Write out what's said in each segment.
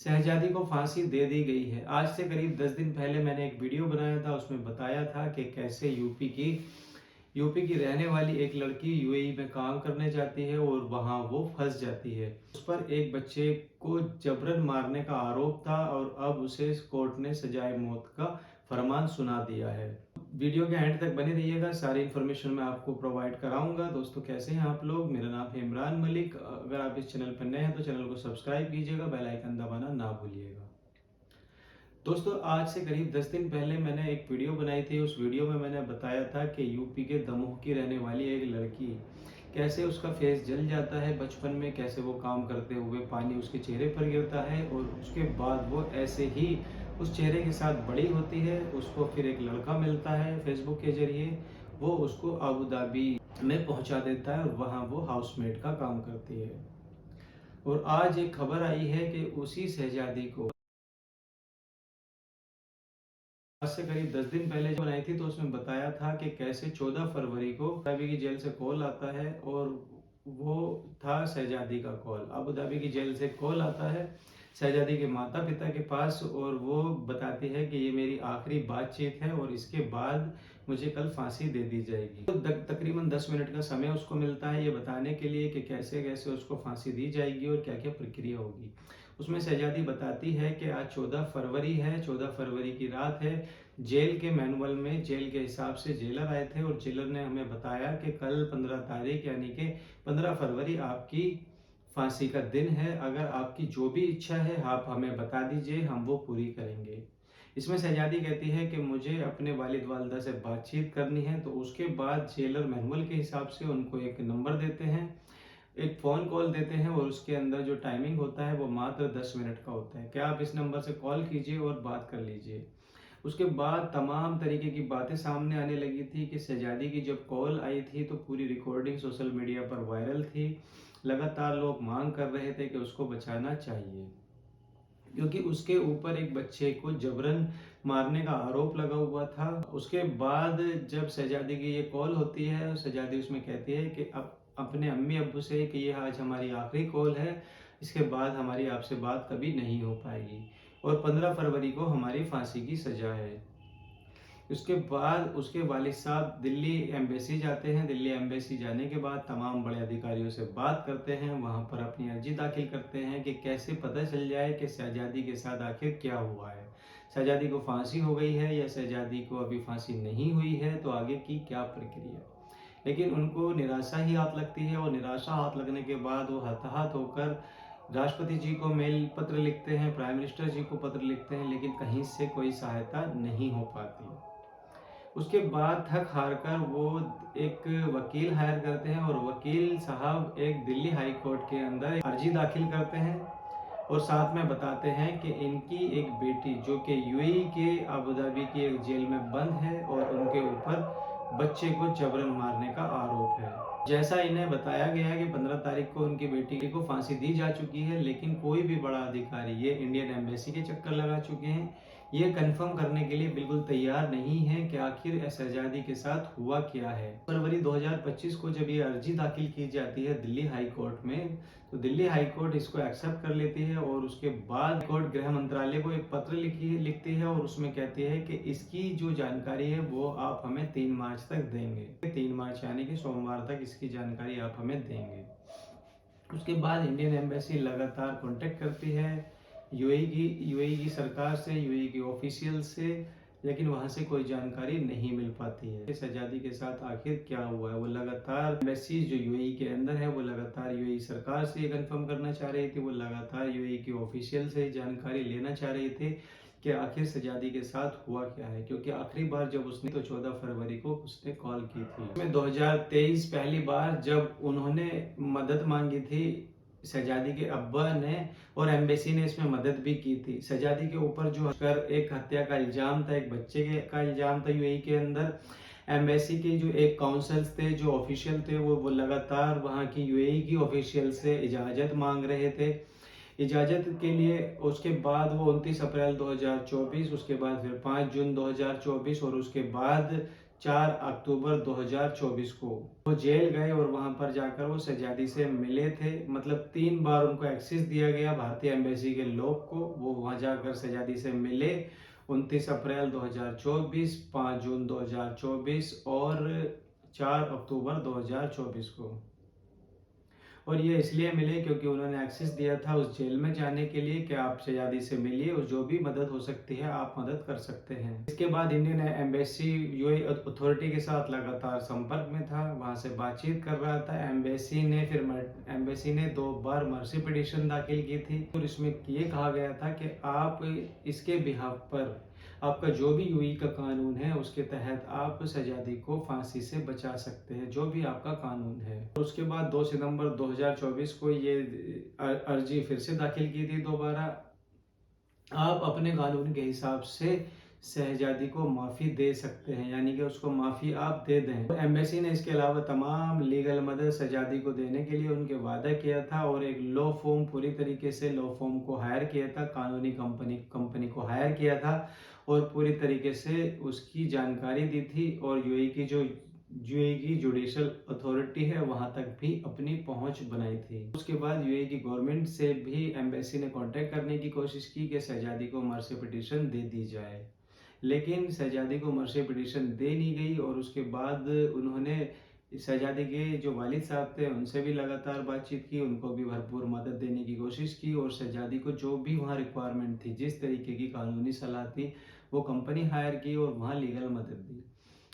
शहजादी को फांसी दे दी गई है। आज से करीब 10 दिन पहले मैंने एक वीडियो बनाया था, उसमें बताया था कि कैसे यूपी की रहने वाली एक लड़की यूएई में काम करने जाती है और वहां वो फंस जाती है। उस पर एक बच्चे को जबरन मारने का आरोप था और अब उसे कोर्ट ने सजाए मौत का फरमान सुना दिया है। वीडियो के एंड तक बने रहिएगा, सारी इन्फॉर्मेशन मैं आपको प्रोवाइड कराऊंगा। दोस्तों, कैसे हैं आप लोग? मेरा नाम है इमरान मलिक। अगर आप इस चैनल पर नए हैं तो चैनल को सब्सक्राइब कीजिएगा, बेल आइकन दबाना ना भूलिएगा। दोस्तों, आज से करीब 10 दिन पहले मैंने एक वीडियो बनाई थी। उस वीडियो में मैंने बताया था कि यूपी के दमोह की रहने वाली एक लड़की, कैसे उसका फेस जल जाता है बचपन में, कैसे वो काम करते हुए पानी उसके चेहरे पर गिरता है और उसके बाद वो ऐसे ही उस चेहरे के साथ बड़ी होती है। उसको फिर एक लड़का मिलता है फेसबुक के जरिए, वो उसको अबू धाबी में पहुंचा देता है और वहाँ वो हाउसमेट का काम करती है। और आज एक खबर आई है कि उसी शहजादी को आज से करीब 10 दिन पहले जो बनाई थी, तो उसमें बताया था कि कैसे 14 फरवरी को अबू धाबी की जेल से कॉल आता है और वो था शहजादी का कॉल। अबू धाबी की जेल से कॉल आता है शहजादी के माता पिता के पास और वो बताती है कि ये मेरी आखिरी बातचीत है और इसके बाद मुझे कल फांसी दे दी जाएगी। तो तकरीबन 10 मिनट का समय उसको मिलता है ये बताने के लिए कि कैसे कैसे उसको फांसी दी जाएगी और क्या क्या प्रक्रिया होगी। उसमें शहजादी बताती है कि आज 14 फरवरी है, 14 फरवरी की रात है। जेल के मैनुअल में, जेल के हिसाब से जेलर आए थे और जेलर ने हमें बताया कि कल 15 तारीख यानी कि 15 फरवरी आपकी फांसी का दिन है। अगर आपकी जो भी इच्छा है आप हमें बता दीजिए, हम वो पूरी करेंगे। इसमें शहजादी कहती है कि मुझे अपने वालिद वालिदा से बातचीत करनी है। तो उसके बाद जेलर मैनुअल के हिसाब से उनको एक नंबर देते हैं, एक फ़ोन कॉल देते हैं और उसके अंदर जो टाइमिंग होता है वो मात्र 10 मिनट का होता है कि आप इस नंबर से कॉल कीजिए और बात कर लीजिए। उसके बाद तमाम तरीके की बातें सामने आने लगी थी कि शहजादी की जब कॉल आई थी तो पूरी रिकॉर्डिंग सोशल मीडिया पर वायरल थी। लगातार लोग मांग कर रहे थे कि उसको बचाना चाहिए, क्योंकि उसके ऊपर एक बच्चे को जबरन मारने का आरोप लगा हुआ था। उसके बाद जब शहजादी की ये कॉल होती है, शहजादी उसमें कहती है कि अब अपने अम्मी अब्बू से कि ये आज हमारी आखिरी कॉल है, इसके बाद हमारी आपसे बात कभी नहीं हो पाएगी और 15 फरवरी को हमारी फांसी की सजा है। उसके बाद उसके वालिद साहब दिल्ली एम्बेसी जाते हैं। दिल्ली एम्बेसी जाने के बाद तमाम बड़े अधिकारियों से बात करते हैं, वहाँ पर अपनी अर्जी दाखिल करते हैं कि कैसे पता चल जाए कि शहजादी के साथ आखिर क्या हुआ है, शहजादी को फांसी हो गई है या शहजादी को अभी फांसी नहीं हुई है, तो आगे की क्या प्रक्रिया। लेकिन उनको निराशा ही हाथ लगती है और निराशा हाथ लगने के बाद वो हताहत होकर राष्ट्रपति जी को मेल पत्र लिखते हैं, प्राइम मिनिस्टर जी को पत्र लिखते हैं, लेकिन कहीं से कोई सहायता नहीं हो पाती। उसके बाद थक हार कर वो एक वकील हायर करते हैं और वकील साहब एक दिल्ली हाई कोर्ट के अंदर अर्जी दाखिल करते हैं और साथ में बताते हैं कि इनकी एक बेटी जो कि यूएई के अबू धाबी की एक जेल में बंद है और उनके ऊपर बच्चे को जबरन मारने का आरोप है। जैसा इन्हें बताया गया है कि 15 तारीख को उनकी बेटी को फांसी दी जा चुकी है, लेकिन कोई भी बड़ा अधिकारी, ये इंडियन एम्बेसी के चक्कर लगा चुके हैं, ये कंफर्म करने के लिए बिल्कुल तैयार नहीं है कि आखिर शहजादी के साथ हुआ क्या है। फरवरी 2025 को जब ये अर्जी दाखिल की जाती है दिल्ली हाई कोर्ट में, तो दिल्ली हाई कोर्ट इसको एक्सेप्ट कर लेती है और उसके बाद कोर्ट गृह मंत्रालय को एक पत्र लिखती है और उसमें कहती है कि इसकी जो जानकारी है वो आप हमें 3 मार्च तक देंगे। 3 मार्च यानी कि सोमवार तक इसकी जानकारी आप हमें देंगे। उसके बाद इंडियन एम्बेसी लगातार कांटेक्ट करती है यूएई की सरकार से, यूएई के ऑफिशियल से, लेकिन वहां से कोई जानकारी नहीं मिल पाती है शहजादी के साथ आखिर क्या हुआ है। वो लगातार एम्बेसी जो यूएई के अंदर है वो लगातार यूएई सरकार से ये कंफर्म करना चाह रही थी, वो लगातार यूएई के ऑफिशियल से जानकारी लेना चाह रहे थे कि आखिर शहजादी के साथ हुआ क्या है, क्योंकि आखिरी बार जब उसने तो 14 फरवरी को उसने कॉल की थी। उसमें 2023 पहली बार जब उन्होंने मदद मांगी थी शहजादी के अब्बा ने और एम्बेसी ने इसमें मदद भी की थी। शहजादी के ऊपर जो एक हत्या का इल्जाम था, एक बच्चे का इल्जाम था यूएई के अंदर, एम्बेसी के जो एक काउंसल्स थे, जो ऑफिशियल थे, वो लगातार वहाँ की यूएई की ऑफिशियल से इजाज़त मांग रहे थे। इजाज़त के लिए उसके बाद वो 29 अप्रैल 2024, उसके बाद फिर 5 जून 2024 और उसके बाद 4 अक्टूबर 2024 को वो जेल गए और वहां पर जाकर वो शहजादी से मिले थे। मतलब 3 बार उनको एक्सेस दिया गया भारतीय एम्बेसी के लोग को, वो वहां जाकर शहजादी से मिले। 29 अप्रैल 2024, 5 जून 2024 और 4 अक्टूबर 2024 को। और ये इसलिए मिले क्योंकि उन्होंने एक्सेस दिया था उस जेल में जाने के लिए कि आप शहजादी से मिलिए और जो भी मदद हो सकती है आप मदद कर सकते हैं। इसके बाद इंडियन एम्बेसी यूएई अथॉरिटी के साथ लगातार संपर्क में था, वहां से बातचीत कर रहा था। एम्बेसी ने 2 बार मर्सी पिटीशन दाखिल की थी और इसमें ये कहा गया था कि आप इसके बिहाफ पर आपका जो भी यूएई का कानून है उसके तहत आप शहजादी को फांसी से बचा सकते हैं, जो भी आपका कानून है। उसके बाद 2 सितंबर 2024 को ये अर्जी फिर से दाखिल की थी दोबारा। आप अपने कानून के हिसाब से शहजादी को माफ़ी दे सकते हैं, यानी कि उसको माफ़ी आप दे दें। तो एम्बेसी ने इसके अलावा तमाम लीगल मदद शहजादी को देने के लिए उनके वादा किया था और एक लॉ फॉर्म, पूरी तरीके से लॉ फॉर्म को हायर किया था, कानूनी कंपनी को हायर किया था और पूरी तरीके से उसकी जानकारी दी थी। और यूएई की जुडिशल अथॉरिटी है वहां तक भी अपनी पहुंच बनाई थी। उसके बाद यूएई की गवर्नमेंट से भी एम्बेसी ने कांटेक्ट करने की कोशिश की कि शहजादी को मर्सी पिटीशन दे दी जाए, लेकिन शहजादी को मर्सी पिटीशन दे नहीं गई। और उसके बाद उन्होंने शहजादी के जो वालिद साहब थे उनसे भी लगातार बातचीत की, उनको भी भरपूर मदद देने की कोशिश की और शहजादी को जो भी वहाँ रिक्वायरमेंट थी, जिस तरीके की कानूनी सलाह थी, वो कंपनी हायर की और वहाँ लीगल मदद दी,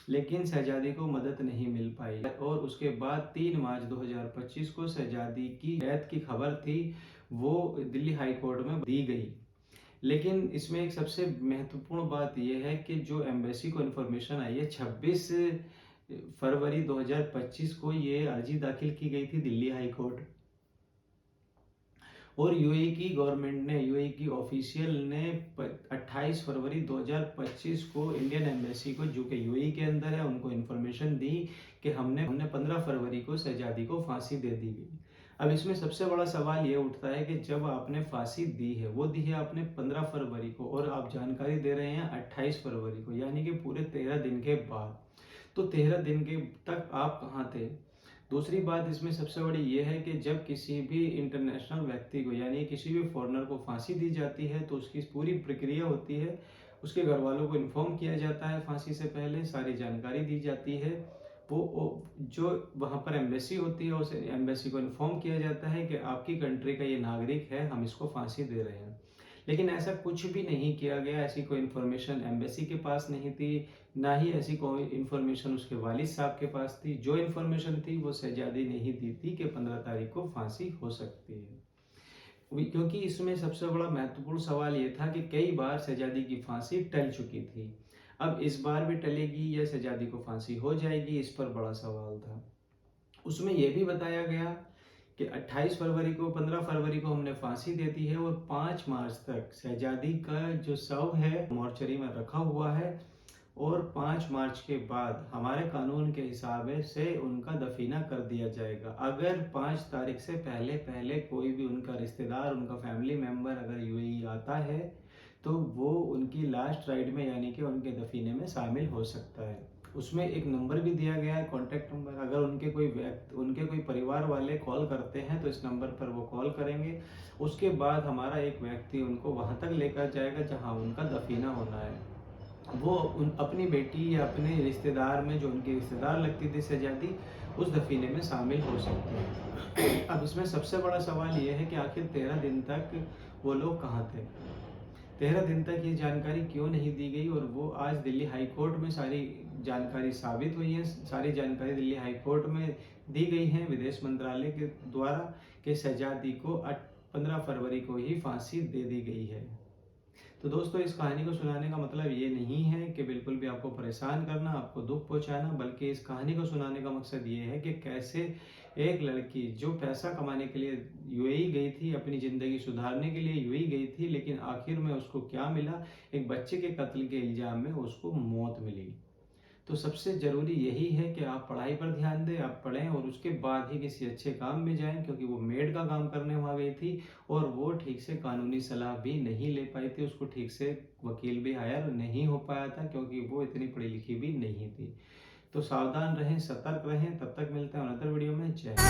लेकिन शहजादी को मदद नहीं मिल पाई। और उसके बाद 3 मार्च 2025 को शहजादी की डेथ की खबर थी, वो दिल्ली हाई कोर्ट में दी गई। लेकिन इसमें एक सबसे महत्वपूर्ण बात यह है कि जो एम्बेसी को इन्फॉर्मेशन आई है, 26 फरवरी 2025 को ये अर्जी दाखिल की गई थी दिल्ली हाई कोर्ट, और यूएई की गवर्नमेंट ने, यूएई की ऑफिशियल ने 28 फरवरी 2025 को इंडियन एम्बेसी को, जो कि यूएई के अंदर है, उनको इन्फॉर्मेशन दी कि हमने 15 फरवरी को शहजादी को फांसी दे दी गई। अब इसमें सबसे बड़ा सवाल ये उठता है कि जब आपने फांसी दी है, वो दी है आपने 15 फरवरी को और आप जानकारी दे रहे हैं 28 फरवरी को, यानी कि पूरे 13 दिन के बाद। तो 13 दिन के तक आप कहाँ थे? दूसरी बात इसमें सबसे बड़ी ये है कि जब किसी भी इंटरनेशनल व्यक्ति को, यानी किसी भी फॉरेनर को फांसी दी जाती है तो उसकी पूरी प्रक्रिया होती है, उसके घर वालों को इन्फॉर्म किया जाता है, फांसी से पहले सारी जानकारी दी जाती है। वो जो वहाँ पर एम्बेसी होती है, उस एम्बेसी को इन्फॉर्म किया जाता है कि आपकी कंट्री का ये नागरिक है, हम इसको फांसी दे रहे हैं। लेकिन ऐसा कुछ भी नहीं किया गया, ऐसी कोई इन्फॉर्मेशन एम्बेसी के पास नहीं थी, ना ही ऐसी कोई इन्फॉर्मेशन उसके वालिद साहब के पास थी। जो इन्फॉर्मेशन थी वो शहजादी ने ही दी थी कि 15 तारीख को फांसी हो सकती है। क्योंकि इसमें सबसे बड़ा महत्वपूर्ण सवाल ये था कि कई बार शहजादी की फांसी टल चुकी थी, अब इस बार भी टलेगी या शहजादी को फांसी हो जाएगी, इस पर बड़ा सवाल था। उसमें यह भी बताया गया कि 28 फरवरी को, 15 फरवरी को हमने फांसी दे दी है और 5 मार्च तक शहजादी का जो शव है मॉर्चरी में रखा हुआ है और 5 मार्च के बाद हमारे कानून के हिसाब से उनका दफीना कर दिया जाएगा। अगर 5 तारीख से पहले पहले कोई भी उनका रिश्तेदार, उनका फैमिली मेम्बर अगर यूएई आता है तो वो उनकी लास्ट राइड में, यानी कि उनके दफीने में शामिल हो सकता है। उसमें एक नंबर भी दिया गया है, कॉन्टैक्ट नंबर। अगर उनके कोई परिवार वाले कॉल करते हैं तो इस नंबर पर वो कॉल करेंगे। उसके बाद हमारा एक व्यक्ति उनको वहां तक लेकर जाएगा जहां उनका दफीना होना है। वो अपनी बेटी या अपने रिश्तेदार में, जो उनकी रिश्तेदार लगती थी शहजादी, उस दफीने में शामिल हो सकते हैं। अब इसमें सबसे बड़ा सवाल ये है कि आखिर 13 दिन तक वो लोग कहाँ थे? 13 दिन तक ये जानकारी क्यों नहीं दी गई? और वो आज दिल्ली हाई कोर्ट में सारी जानकारी साबित हुई है, सारी जानकारी दिल्ली हाई कोर्ट में दी गई है विदेश मंत्रालय के द्वारा कि शहजादी को 15 फरवरी को ही फांसी दे दी गई है। तो दोस्तों, इस कहानी को सुनाने का मतलब ये नहीं है कि बिल्कुल भी आपको परेशान करना, आपको दुख पहुंचाना, बल्कि इस कहानी को सुनाने का मकसद ये है कि कैसे एक लड़की जो पैसा कमाने के लिए यूएई गई थी, अपनी ज़िंदगी सुधारने के लिए यूएई गई थी, लेकिन आखिर में उसको क्या मिला? एक बच्चे के कत्ल के इल्ज़ाम में उसको मौत मिली। तो सबसे ज़रूरी यही है कि आप पढ़ाई पर ध्यान दें, आप पढ़ें और उसके बाद ही किसी अच्छे काम में जाएँ, क्योंकि वो मेड का काम करने वहाँ गई थी और वो ठीक से कानूनी सलाह भी नहीं ले पाई थी, उसको ठीक से वकील भी हायर नहीं हो पाया था क्योंकि वो इतनी पढ़ी लिखी भी नहीं थी। तो सावधान रहें, सतर्क रहें, तब तक मिलते हैं अनदर वीडियो में। जय हिंद।